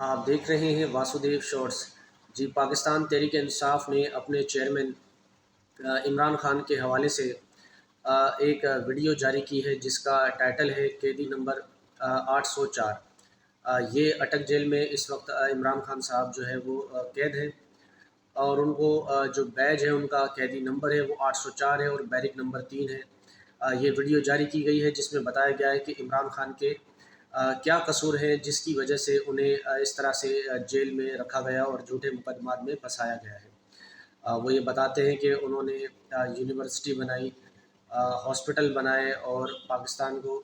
आप देख रहे हैं वासुदेव शॉर्ट्स। जी, पाकिस्तान तहरीक इंसाफ ने अपने चेयरमैन इमरान खान के हवाले से एक वीडियो जारी की है जिसका टाइटल है कैदी नंबर 804। ये अटक जेल में इस वक्त इमरान खान साहब जो है वो कैद है और उनको जो बैज है उनका कैदी नंबर है वो 804 है और बैरिक नंबर 3 है। ये वीडियो जारी की गई है जिसमें बताया गया है कि इमरान खान के क्या कसूर है जिसकी वजह से उन्हें इस तरह से जेल में रखा गया और झूठे मुकदमात में फंसाया गया है। वो ये बताते हैं कि उन्होंने यूनिवर्सिटी बनाई, हॉस्पिटल बनाए और पाकिस्तान को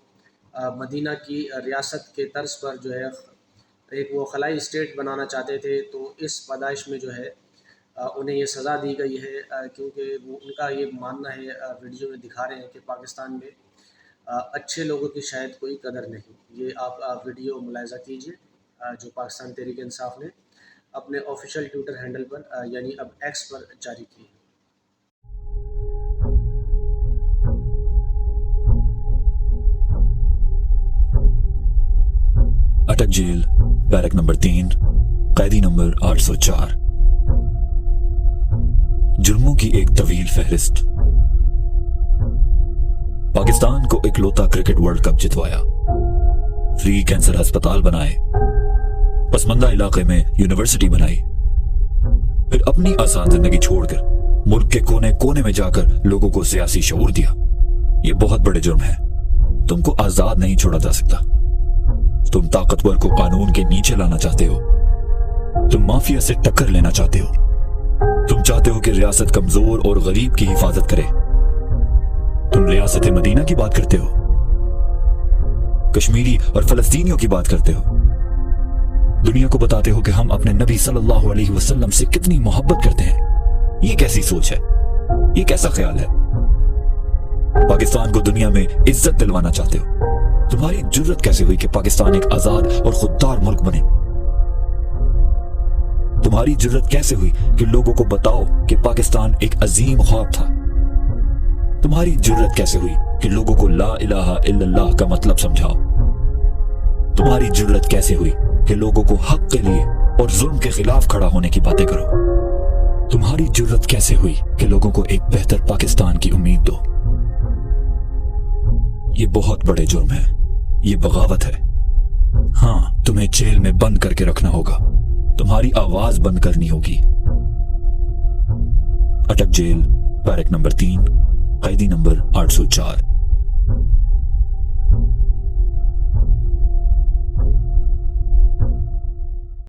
मदीना की रियासत के तर्ज पर जो है एक वो खलाई स्टेट बनाना चाहते थे। तो इस पैदाइश में जो है उन्हें ये सज़ा दी गई है क्योंकि वो उनका ये मानना है, वीडियो में दिखा रहे हैं कि पाकिस्तान में अच्छे लोगों की शायद कोई कदर नहीं। ये आप वीडियो मुलाहिज़ा कीजिए जो पाकिस्तान तहरीक इंसाफ ने अपने ऑफिशियल ट्विटर हैंडल पर यानी अब एक्स पर जारी की है। अटक जेल, बैरक नंबर 3, कैदी नंबर 804। जुर्मों की एक तवील फहरिस्त। पाकिस्तान को इकलौता क्रिकेट वर्ल्ड कप जितवाया, फ्री कैंसर अस्पताल बनाए, पसमंदा इलाके में यूनिवर्सिटी बनाई, फिर अपनी आसान जिंदगी छोड़कर मुल्क के कोने कोने में जाकर लोगों को सियासी शऊर दिया। ये बहुत बड़े जुर्म है। तुमको आजाद नहीं छोड़ा जा सकता। तुम ताकतवर को कानून के नीचे लाना चाहते हो। तुम माफिया से टक्कर लेना चाहते हो। तुम चाहते हो कि रियासत कमजोर और गरीब की हिफाजत करे। तुम रियासत मदीना की बात करते हो, कश्मीरी और फलस्तीनियों की बात करते हो। दुनिया को बताते हो कि हम अपने नबी सल्लल्लाहु अलैहि वसल्लम से कितनी मोहब्बत करते हैं। ये कैसी सोच है? ये कैसा ख्याल है? पाकिस्तान को दुनिया में इज्जत दिलवाना चाहते हो। तुम्हारी जुर्रत कैसे हुई कि पाकिस्तान एक आजाद और खुददार मुल्क बने? तुम्हारी जुर्रत कैसे हुई कि लोगों को बताओ कि पाकिस्तान एक अजीम ख्वाब था? तुम्हारी जुर्रत कैसे हुई कि लोगों को ला इलाहा इल्लल्लाह का मतलब समझाओ? तुम्हारी जुर्रत कैसे हुई कि लोगों को हक के लिए और जुल्म के खिलाफ खड़ा होने की बातें करो? तुम्हारी जुर्रत कैसे हुई कि लोगों को एक बेहतर पाकिस्तान की उम्मीद दो? ये बहुत बड़े जुर्म है, ये बगावत है। हाँ, तुम्हें जेल में बंद करके रखना होगा। तुम्हारी आवाज बंद करनी होगी। अटक जेल, बैरक नंबर 3, कैदी नंबर 804।